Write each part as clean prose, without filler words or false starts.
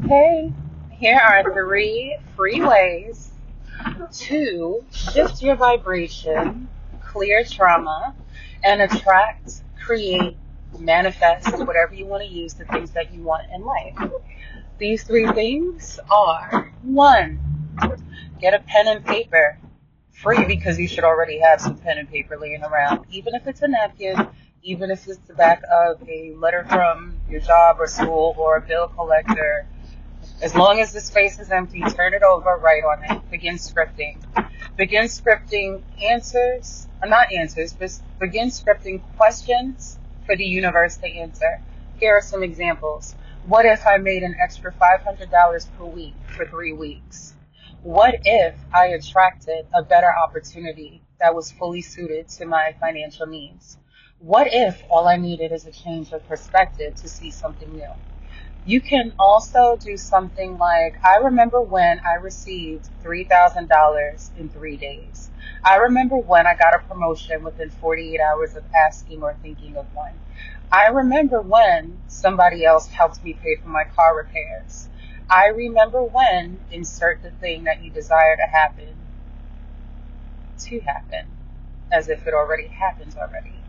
Hey, here are three free ways to shift your vibration, clear trauma, and attract, create, manifest, whatever you want to use, the things that you want in life. These three things are: one, get a pen and paper. Free, because you should already have some pen and paper laying around, even if it's a napkin, even if it's the back of a letter from your job or school or a bill collector. As long as the space is empty, turn it over, write on it. Begin scripting. Begin scripting answers, or not answers, but begin scripting questions for the universe to answer. Here are some examples. What if I made an extra $500 per week for 3 weeks? What if I attracted a better opportunity that was fully suited to my financial needs? What if all I needed is a change of perspective to see something new? You can also do something like, I remember when I received $3,000 in 3 days. I remember when I got a promotion within 48 hours of asking or thinking of one. I remember when somebody else helped me pay for my car repairs. I remember when, insert the thing that you desire to happen, as if it already happened already.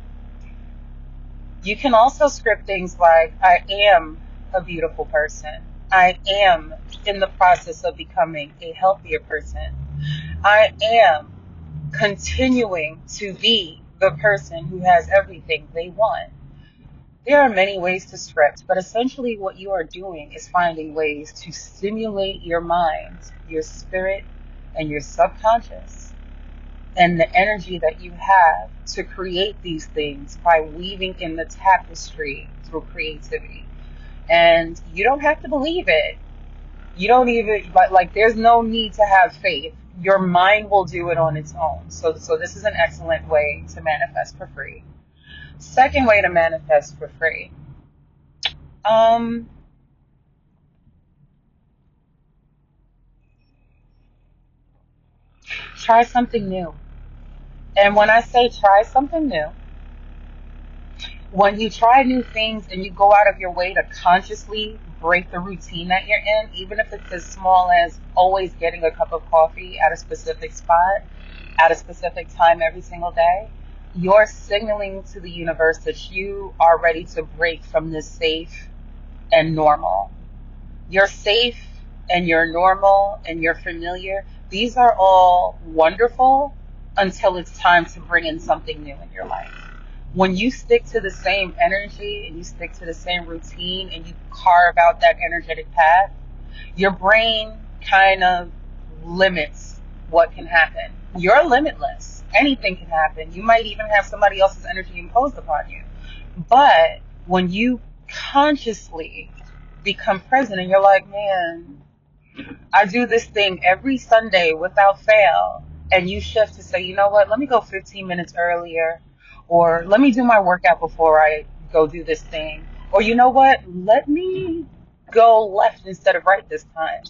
You can also script things like, I am a beautiful person. I am in the process of becoming a healthier person. I am continuing to be the person who has everything they want. There are many ways to script, but essentially what you are doing is finding ways to stimulate your mind, your spirit, and your subconscious, and the energy that you have to create these things by weaving in the tapestry through creativity. And you don't have to believe it. You don't even, but like, there's no need to have faith. Your mind will do it on its own. So this is an excellent way to manifest for free. Second way to manifest for free. Try something new. And when I say try something new, when you try new things and you go out of your way to consciously break the routine that you're in, even if it's as small as always getting a cup of coffee at a specific spot, at a specific time every single day, you're signaling to the universe that you are ready to break from this safe and normal. You're safe and you're normal and you're familiar. These are all wonderful until it's time to bring in something new in your life. When you stick to the same energy and you stick to the same routine and you carve out that energetic path, your brain kind of limits what can happen. You're limitless. Anything can happen. You might even have somebody else's energy imposed upon you. But when you consciously become present and you're like, man, I do this thing every Sunday without fail, and you shift to say, you know what, let me go 15 minutes earlier, or let me do my workout before I go do this thing, or you know what, let me go left instead of right this time.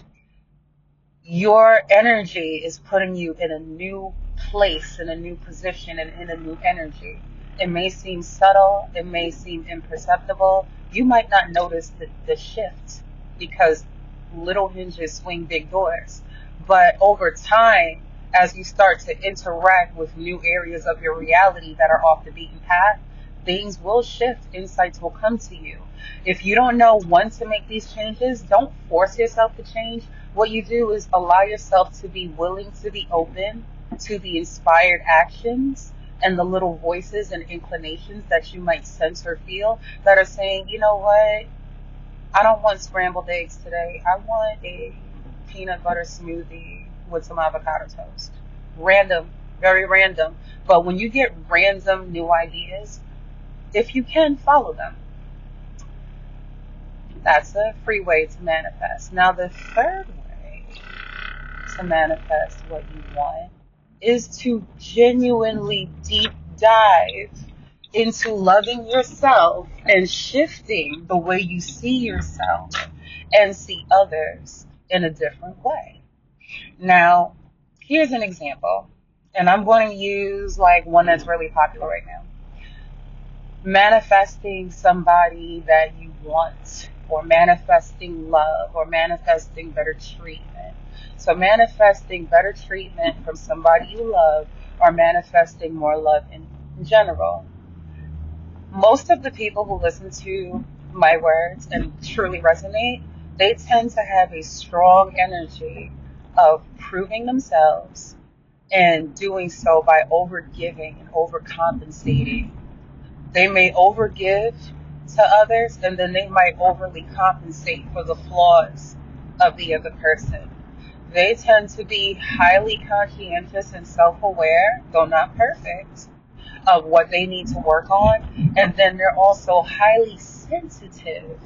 Your energy is putting you in a new place, in a new position, and in a new energy. It may seem subtle, it may seem imperceptible. You might not notice the shift because little hinges swing big doors. But over time, as you start to interact with new areas of your reality that are off the beaten path, things will shift, insights will come to you. If you don't know when to make these changes, don't force yourself to change. What you do is allow yourself to be willing to be open to the inspired actions and the little voices and inclinations that you might sense or feel that are saying, you know what, I don't want scrambled eggs today. I want a peanut butter smoothie with some avocado toast. Random, very random. But when you get random new ideas, if you can, follow them. That's a free way to manifest. Now, the third way to manifest what you want is to genuinely deep dive into loving yourself and shifting the way you see yourself and see others in a different way. Now, here's an example, and I'm going to use like one that's really popular right now. Manifesting somebody that you want or manifesting love or manifesting better treatment. So manifesting better treatment from somebody you love or manifesting more love in general. Most of the people who listen to my words and truly resonate, they tend to have a strong energy of proving themselves and doing so by overgiving and overcompensating. They may overgive to others and then they might overly compensate for the flaws of the other person. They tend to be highly conscientious and self-aware, though not perfect, of what they need to work on. And then they're also highly sensitive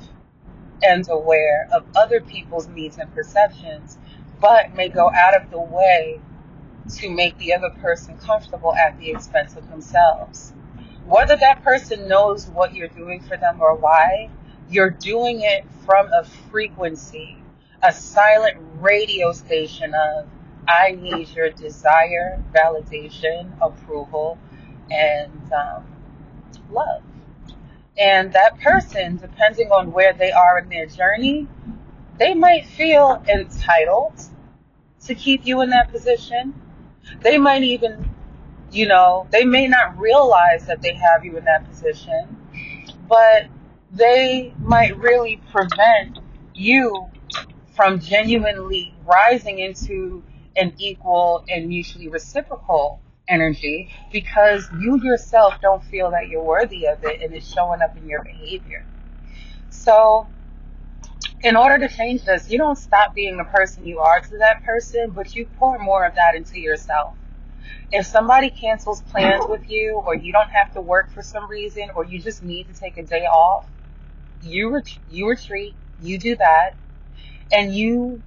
and aware of other people's needs and perceptions, but may go out of the way to make the other person comfortable at the expense of themselves. Whether that person knows what you're doing for them or why, you're doing it from a frequency, a silent radio station of, I need your desire, validation, approval, and love. And that person, depending on where they are in their journey, they might feel entitled to keep you in that position. They might even, they may not realize that they have you in that position, but they might really prevent you from genuinely rising into an equal and mutually reciprocal energy because you yourself don't feel that you're worthy of it and it's showing up in your behavior. So in order to change this, you don't stop being the person you are to that person, but you pour more of that into yourself. If somebody cancels plans with you, or you don't have to work for some reason, or you just need to take a day off, you retreat, you do that, and you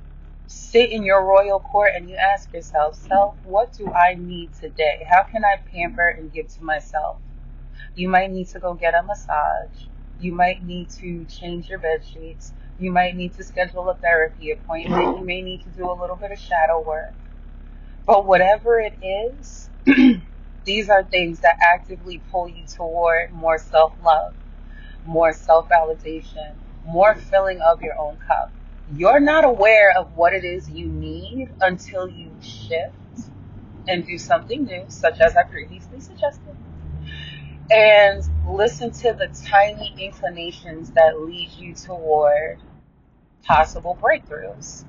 sit in your royal court and you ask yourself, self, what do I need today? How can I pamper and give to myself? You might need to go get a massage. You might need to change your bed sheets. You might need to schedule a therapy appointment. You may need to do a little bit of shadow work. But whatever it is, these are things that actively pull you toward more self-love, more self-validation, more filling of your own cup. You're not aware of what it is you need until you shift and do something new, such as I previously suggested, and listen to the tiny inclinations that lead you toward possible breakthroughs.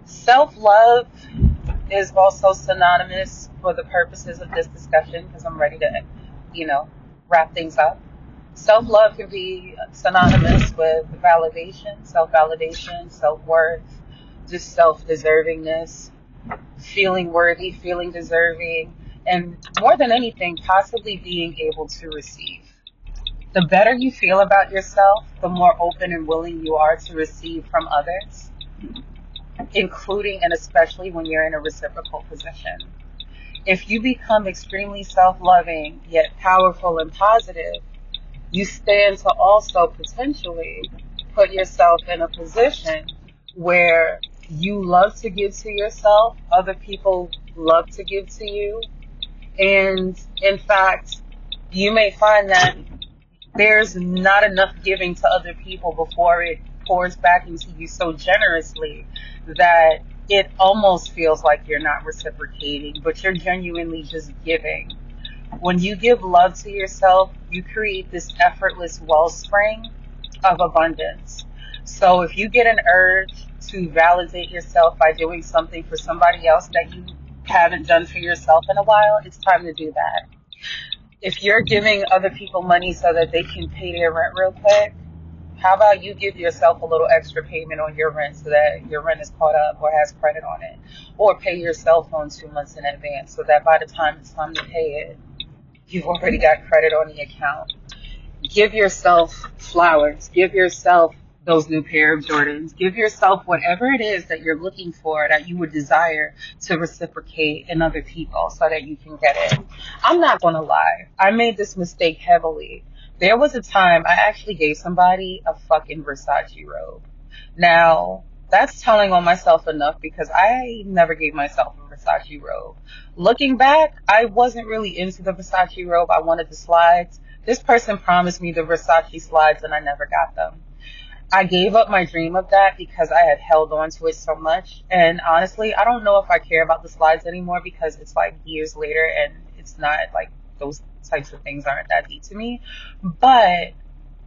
Self-love is also synonymous for the purposes of this discussion, because I'm ready to, wrap things up. Self-love can be synonymous with validation, self-validation, self-worth, just self-deservingness, feeling worthy, feeling deserving, and more than anything, possibly being able to receive. The better you feel about yourself, the more open and willing you are to receive from others, including and especially when you're in a reciprocal position. If you become extremely self-loving, yet powerful and positive, you stand to also potentially put yourself in a position where you love to give to yourself, other people love to give to you, and in fact, you may find that there's not enough giving to other people before it pours back into you so generously that it almost feels like you're not reciprocating, but you're genuinely just giving. When you give love to yourself, you create this effortless wellspring of abundance. So if you get an urge to validate yourself by doing something for somebody else that you haven't done for yourself in a while, it's time to do that. If you're giving other people money so that they can pay their rent real quick, how about you give yourself a little extra payment on your rent so that your rent is caught up or has credit on it? Or pay your cell phone 2 months in advance so that by the time it's time to pay it, you've already got credit on the account. Give yourself flowers. Give yourself those new pair of Jordans. Give yourself whatever it is that you're looking for that you would desire to reciprocate in other people so that you can get it. I'm not going to lie. I made this mistake heavily. There was a time I actually gave somebody a fucking Versace robe. Now, that's telling on myself enough because I never gave myself a Versace robe. Looking back, I wasn't really into the Versace robe. I wanted the slides. This person promised me the Versace slides and I never got them. I gave up my dream of that because I had held on to it so much. And honestly, I don't know if I care about the slides anymore because it's like years later and it's not like those types of things aren't that deep to me. But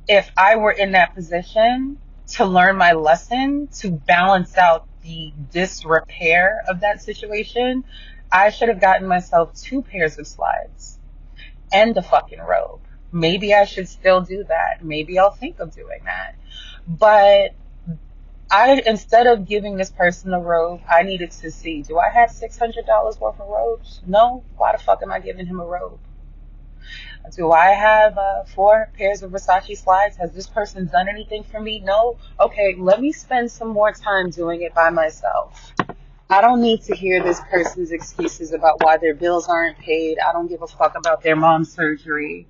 if I were in that position to learn my lesson, to balance out the disrepair of that situation, I should have gotten myself 2 pairs of slides and a fucking robe. Maybe I should still do that. Maybe I'll think of doing that. But instead of giving this person a robe, I needed to see, do I have $600 worth of robes? No. Why the fuck am I giving him a robe? Do I have 4 pairs of Versace slides? Has this person done anything for me? No. Okay, let me spend some more time doing it by myself. I don't need to hear this person's excuses about why their bills aren't paid. I don't give a fuck about their mom's surgery.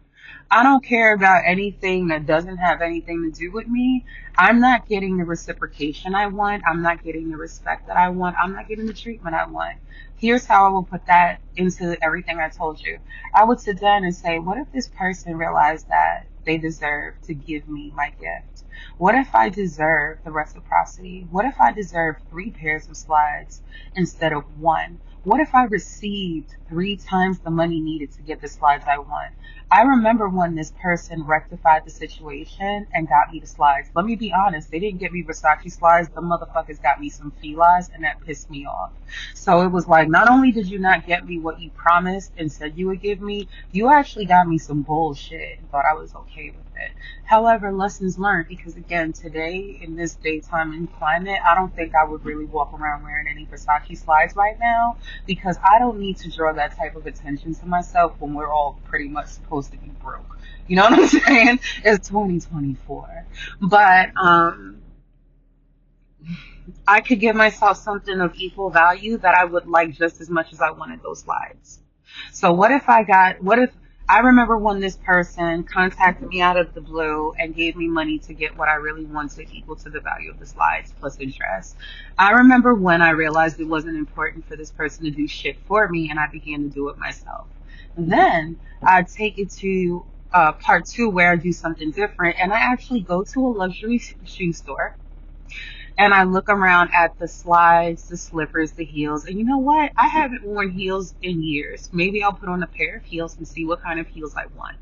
I don't care about anything that doesn't have anything to do with me. I'm not getting the reciprocation I want. I'm not getting the respect that I want. I'm not getting the treatment I want. Here's how I will put that into everything I told you. I would sit down and say, what if this person realized that they deserve to give me my gift? What if I deserve the reciprocity? What if I deserve 3 pairs of slides instead of 1? What if I received 3 times the money needed to get the slides I want? I remember when this person rectified the situation and got me the slides. Let me be honest, they didn't get me Versace slides. The motherfuckers got me some Filas, and that pissed me off. So it was like, not only did you not get me what you promised and said you would give me, you actually got me some bullshit and thought I was okay with it. However, lessons learned, because again, today, in this daytime and climate, I don't think I would really walk around wearing any Versace slides right now, because I don't need to draw that type of attention to myself when we're all pretty much supposed to be broke. You know what I'm saying? It's 2024. But I could give myself something of equal value that I would like just as much as I wanted those slides. So what if I remember when this person contacted me out of the blue and gave me money to get what I really wanted equal to the value of the slides plus interest. I remember when I realized it wasn't important for this person to do shit for me, and I began to do it myself. Then I'd take it to part 2 where I do something different, and I actually go to a luxury shoe store and I look around at the slides, the slippers, the heels, and you know what? I haven't worn heels in years. Maybe I'll put on a pair of heels and see what kind of heels I want.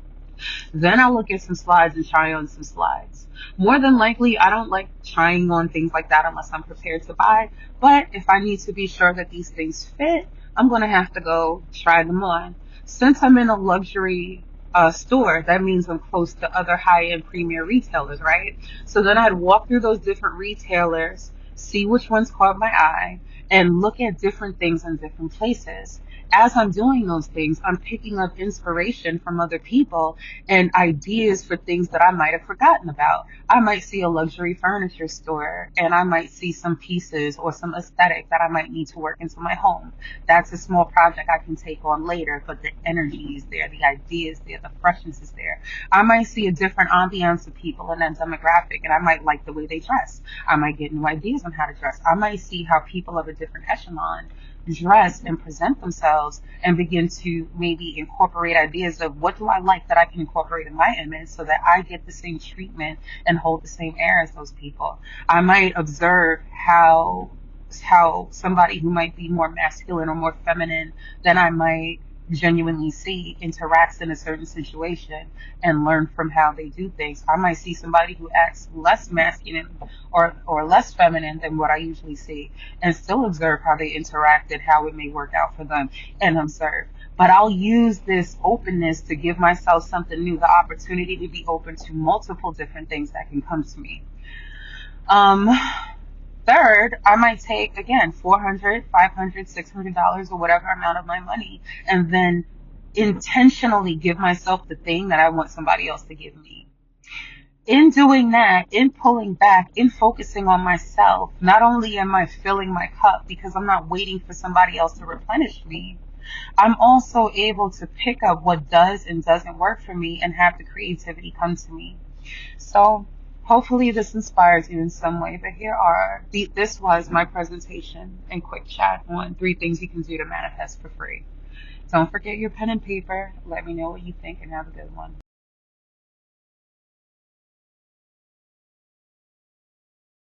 Then I'll look at some slides and try on some slides. More than likely, I don't like trying on things like that unless I'm prepared to buy. But if I need to be sure that these things fit, I'm going to have to go try them on. Since I'm in a luxury store, that means I'm close to other high-end premier retailers, right? So then I'd walk through those different retailers, see which ones caught my eye, and look at different things in different places. As I'm doing those things, I'm picking up inspiration from other people and ideas for things that I might have forgotten about. I might see a luxury furniture store and I might see some pieces or some aesthetic that I might need to work into my home. That's a small project I can take on later, but the energy is there, the idea is there, the freshness is there. I might see a different ambiance of people in that demographic and I might like the way they dress. I might get new ideas on how to dress. I might see how people of a different echelon dress and present themselves and begin to maybe incorporate ideas of what do I like that I can incorporate in my image so that I get the same treatment and hold the same air as those people. I might observe how somebody who might be more masculine or more feminine than I might genuinely see interacts in a certain situation and learn from how they do things. I might see somebody who acts less masculine or less feminine than what I usually see and still observe how they interact and how it may work out for them and observe. But I'll use this openness to give myself something new, the opportunity to be open to multiple different things that can come to me. Third, I might take, again, $400, $500, $600 or whatever amount of my money and then intentionally give myself the thing that I want somebody else to give me. In doing that, in pulling back, in focusing on myself, not only am I filling my cup because I'm not waiting for somebody else to replenish me, I'm also able to pick up what does and doesn't work for me and have the creativity come to me. So hopefully this inspires you in some way, but this was my presentation and quick chat on 3 things you can do to manifest for free. Don't forget your pen and paper. Let me know what you think and have a good one.